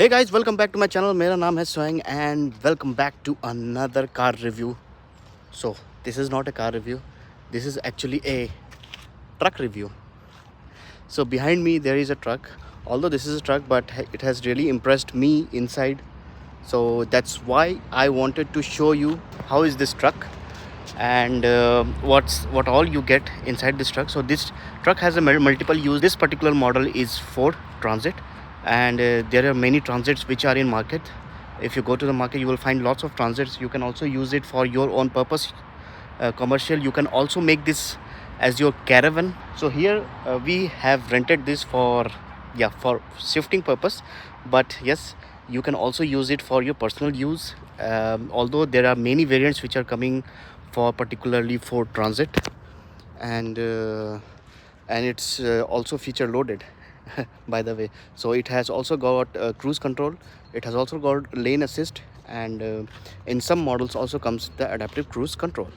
Hey guys, welcome back to my channel. मेरा नाम है स्वयं and welcome back to another car review. So this is not a car review. This is actually a truck review. So behind me there is a truck. Although this is a truck, but it has really impressed me inside. So that's why I wanted to show you how is this truck and what all you get inside this truck. So this truck has a multiple use. This particular model is Ford Transit, and there are many transits which are in market. If you go to the market, you will find lots of transits. You can also use it for your own purpose, commercial. You can also make this as your caravan. So here we have rented this for shifting purpose, but yes, you can also use it for your personal use. Although there are many variants which are coming for particularly for transit, and it's also feature loaded by the way. So it has also got cruise control, it has also got lane assist, and in some models also comes the adaptive cruise control.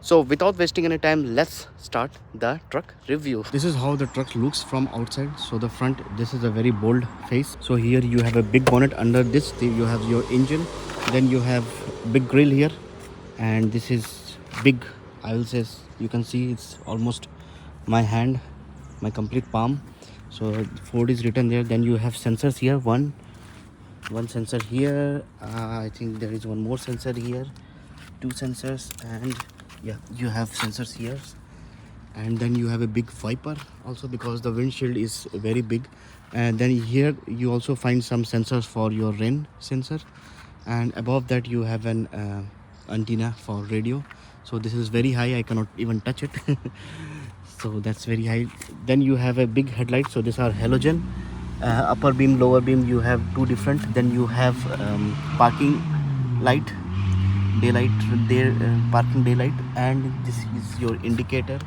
So without wasting any time, let's start the truck review. This is how the truck looks from outside. So the front, this is a very bold face. So here you have a big bonnet. Under this you have your engine, then you have big grill here, and this is big, I will say, you can see it's almost my hand, my complete palm. So Ford is written there. Then you have sensors here, one sensor here, I think there is one more sensor here, two sensors, and yeah, you have sensors here. And then you have a big wiper also, because the windshield is very big. And then here you also find some sensors for your rain sensor, and above that you have an antenna for radio. So this is very high, I cannot even touch it. So that's very high. Then you have a big headlight. So these are halogen, upper beam, lower beam, you have two different. Then you have parking light, daylight there, parking daylight, and this is your indicator.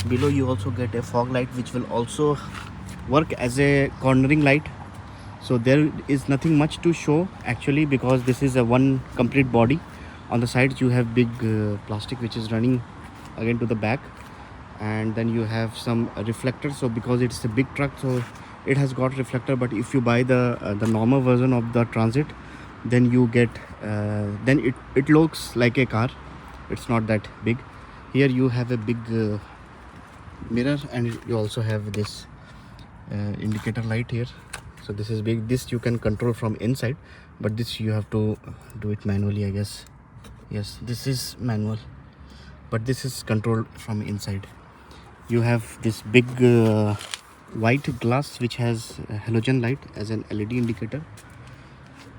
Below you also get a fog light, which will also work as a cornering light. So there is nothing much to show actually, because this is a one complete body. On the sides you have big plastic which is running again to the back, and then you have some reflectors. So because it's a big truck, so it has got reflector. But if you buy the normal version of the Transit, then you get then it looks like a car, it's not that big. Here you have a big mirror, and you also have this indicator light here. So this is big. This you can control from inside, but this you have to do it manually, I guess. Yes, this is manual, but this is controlled from inside. You have this big white glass which has a halogen light as an LED indicator.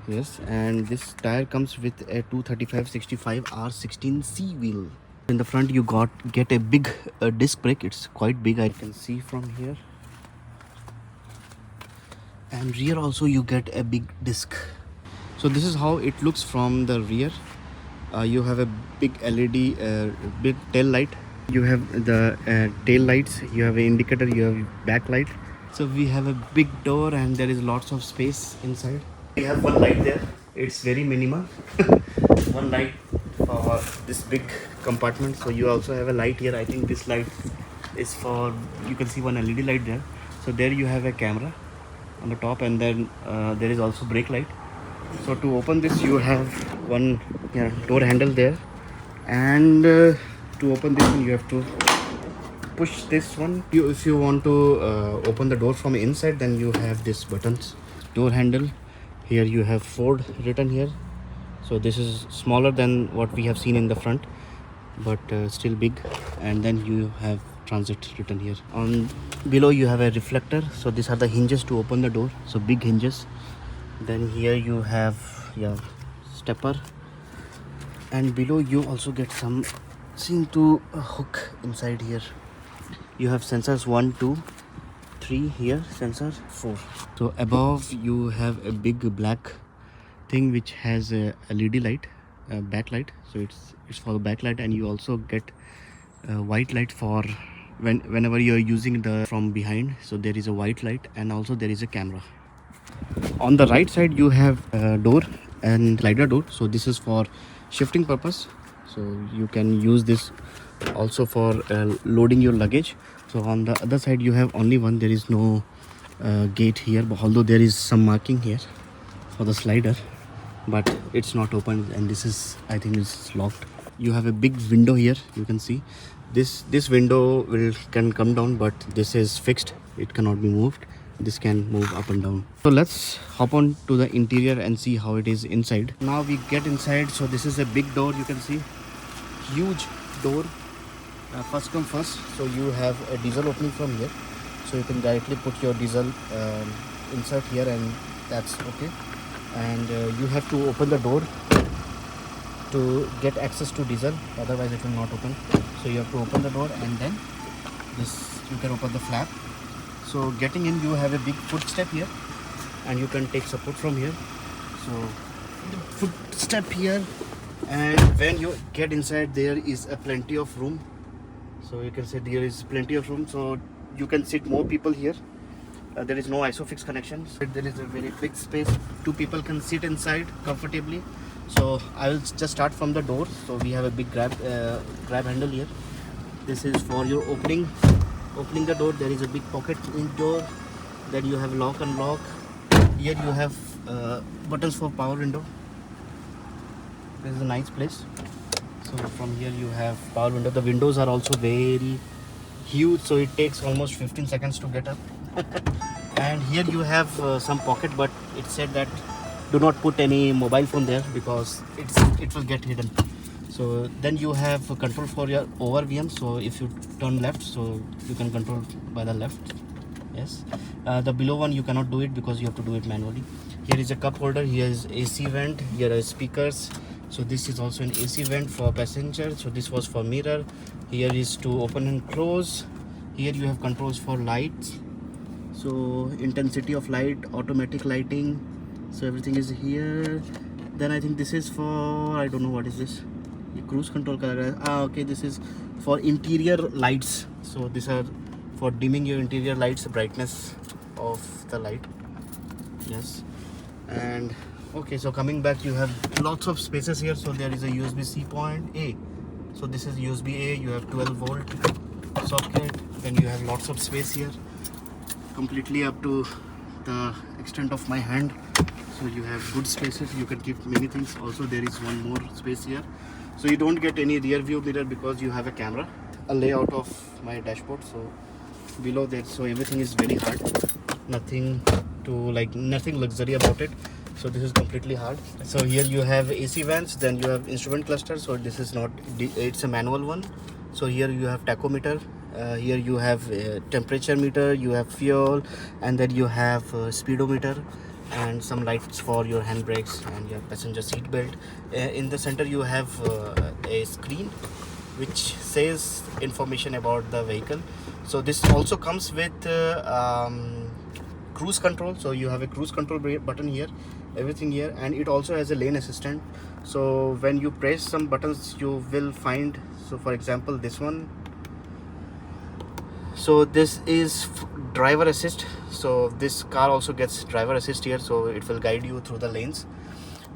Yes, and this tire comes with a 235/65 R16C wheel. In the front you get a big disc brake. It's quite big, I can see from here. And rear also you get a big disc. So this is how it looks from the rear. You have a big LED, big tail light. You have the tail lights, you have an indicator, you have backlight. So we have a big door, and there is lots of space inside. We have one light there, it's very minimal. One light for this big compartment. So you also have a light here. I think this light is for, you can see one LED light there. So there you have a camera on the top, and then there is also brake light. So to open this you have one door handle there, and to open this one you have to push this one. If you want to open the door from inside, then you have this buttons. Door handle, here you have Ford written here. So this is smaller than what we have seen in the front, but still big. And then you have Transit written here. On below you have a reflector. So these are the hinges to open the door, so big hinges. Then here you have stepper, and below you also get some seem to hook inside here. You have sensors 1 2 3 here, sensor 4. So above you have a big black thing which has a LED light, backlight. So it's for the backlight, and you also get a white light for whenever you're using the from behind. So there is a white light, and also there is a camera. On the right side you have a door and slider door. So this is for shifting purpose, so you can use this also for loading your luggage. So on the other side you have only one, there is no gate here, but although there is some marking here. for the slider, but it's not open, and this is, I think, is locked. You have a big window here. You can see this window can come down, but this is fixed. It cannot be moved. This can move up and down. So let's hop on to the interior and see how it is inside. Now we get inside. So this is a big door. You can see huge door. First come first. So you have a diesel opening from here. So you can directly put your diesel insert here, and that's okay. And you have to open the door to get access to diesel, otherwise it will not open. So you have to open the door, and then this you can open the flap. So getting in, you have a big footstep here, and you can take support from here. So the footstep here, and when you get inside, there is a plenty of room. So you can say there is plenty of room, so you can sit more people here. There is no ISOFIX connection. So there is a very big space. 2 people can sit inside comfortably. So I will just start from the door. So we have a big grab handle here. This is for your opening the door. There is a big pocket in door. Then you have lock and lock. Here you have buttons for power window. This is a nice place. So from here you have power window. The windows are also very huge, so it takes almost 15 seconds to get up. And here you have some pocket, but it said that do not put any mobile phone there because it will get hidden. So then you have a control for your over VM. So if you turn left, so you can control by the left. Yes. The below one you cannot do it because you have to do it manually. Here is a cup holder. Here is AC vent. Here are speakers. So this is also an AC vent for passenger. So this was for mirror. Here is to open and close. Here you have controls for lights. So intensity of light, automatic lighting. So everything is here. Then I think this is for, I don't know what is this. Cruise control. Okay, this is for interior lights. So these are for dimming your interior lights, brightness of the light. Yes. And okay, so coming back, you have lots of spaces here. So there is a USB-C point A. So this is USB-A. You have 12-volt socket. Then you have lots of space here, completely up to the extent of my hand. So you have good spaces. You can keep many things. Also there is one more space here. So you don't get any rear view mirror because you have a camera. A layout of my dashboard. So below there, so everything is very hard. Nothing luxury about it. So this is completely hard. So here you have AC vents, then you have instrument cluster. So this is not, it's a manual one. So here you have tachometer. Here you have temperature meter, you have fuel, and then you have speedometer and some lights for your handbrakes and your passenger seat belt. In the center you have a screen which says information about the vehicle. So this also comes with cruise control. So you have a cruise control button here, everything here, and it also has a lane assistant. So when you press some buttons, you will find, so for example this one. So this is driver assist. So this car also gets driver assist here, so it will guide you through the lanes.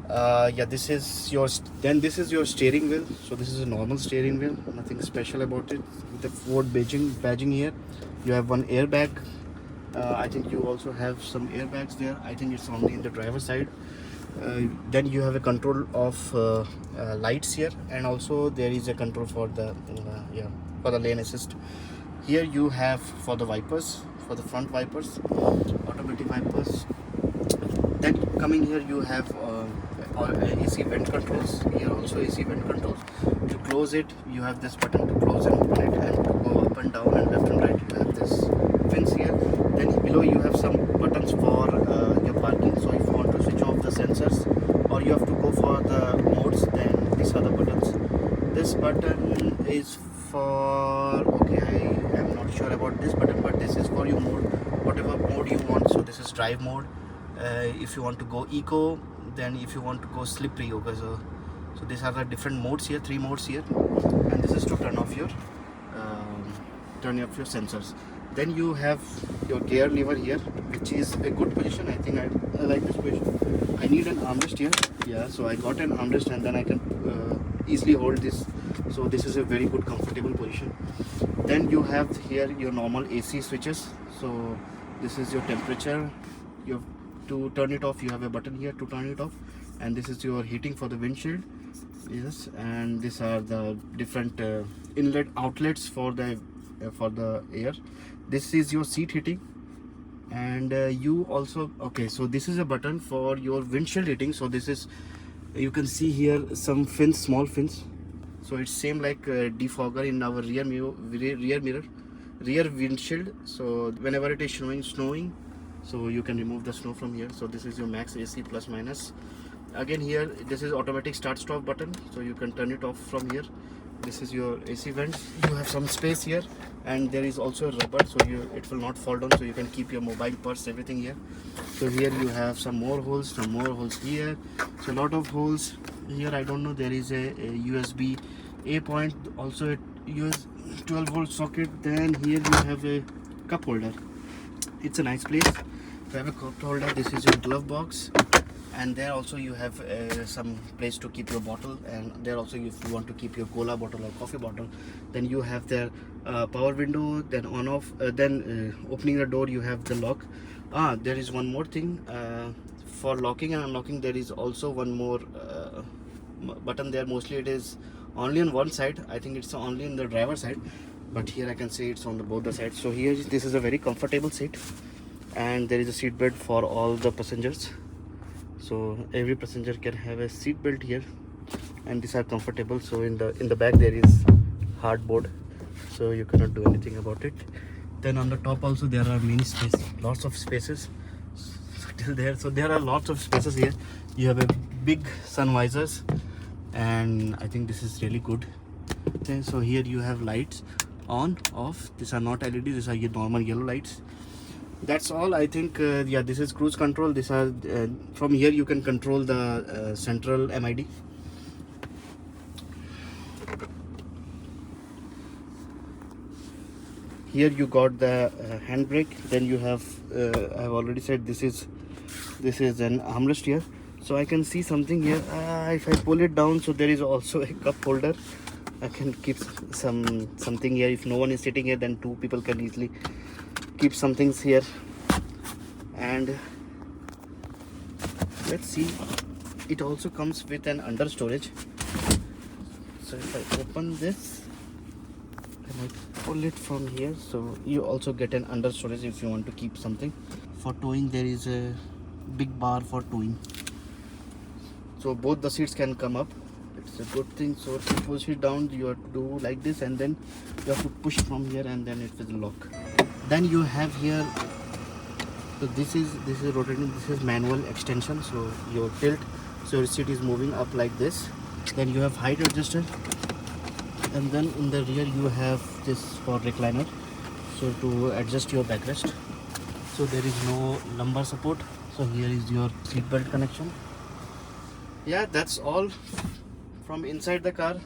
Yeah, this is your steering wheel. So this is a normal steering wheel, nothing special about it. With the Ford badging here. You have one airbag. I think you also have some airbags there. I think it's only in the driver side. Then you have a control of lights here, and also there is a control for the for the lane assist. Here you have for the wipers, for the front wipers, automatic wipers. Then coming here you have AC vent controls. Here also AC vent controls. To close it, you have this button to close and open it, and to go up and down and left and right, you have this fins here. Then below you have some buttons for your parking. So if you want to switch off the sensors, or you have to go for the modes, then these are the buttons. This button is for, okay, I am not sure about this button, but this is for your mode, whatever mode you want. So this is drive mode. If you want to go eco, then if you want to go slippery yoga. So these are the different modes here, 3 modes here, and this is to turn off your sensors. Then you have your gear lever here, which is a good position. I think I like this position. I need an armrest here. Yeah, so I got an armrest, and then I can easily hold this. So this is a very good comfortable position. Then you have here your normal AC switches. So this is your temperature, your to turn it off, you have a button here to turn it off, and this is your heating for the windshield. Yes, and these are the different inlet outlets for the air. This is your seat heating, and you also, okay, so this is a button for your windshield heating. So this is, you can see here some fins, small fins. So it's same like defogger in our rear windshield. So whenever it is snowing, so you can remove the snow from here. So this is your max AC plus minus. Again here, this is automatic start stop button, so you can turn it off from here. This is your AC vent. You have some space here, and there is also a rubber, so it will not fall down, so you can keep your mobile, purse, everything here. So here you have some more holes here. So a lot of holes here. I don't know, there is a USB A point, also a US 12 volt socket. Then here you have a cup holder. It's a nice place to have a cup holder. This is your glove box, and there also you have some place to keep your bottle, and there also if you want to keep your cola bottle or coffee bottle, then you have the power window, then on off, then opening the door, you have the lock. There is one more thing for locking and unlocking. There is also one more button there. Mostly it is only on one side. I think it's only in the driver side, but here I can see it's on both the sides. So here, this is a very comfortable seat, and there is a seat belt for all the passengers. So every passenger can have a seat belt here, and these are comfortable. So in the back there is hardboard, so you cannot do anything about it. Then on the top also there are many space, lots of spaces till there. So there are lots of spaces here. You have a big sun visors, and I think this is really good. Okay, so here you have lights on, off. These are not LED, these are your normal yellow lights. That's all, I think. Yeah, this is cruise control. These are from here you can control the central MID. Here you got the handbrake. Then you have I have already said this is an armrest here. So I can see something here. If I pull it down, so there is also a cup holder. I can keep something here. If no one is sitting here, then two people can easily keep some things here. And let's see, it also comes with an under storage. So if I open this and I pull it from here, so you also get an under storage if you want to keep something. For towing, there is a big bar for towing, so both the seats can come up. It's a good thing. So to push it down, you have to do like this, and then you have to push from here, and then it will lock. Then you have here, so this is rotating. This is manual extension, so your tilt, so your seat is moving up like this. Then you have height adjuster, and then in the rear you have this for recliner, so to adjust your backrest. So there is no lumbar support. So here is your seat belt connection. Yeah, that's all from inside the car.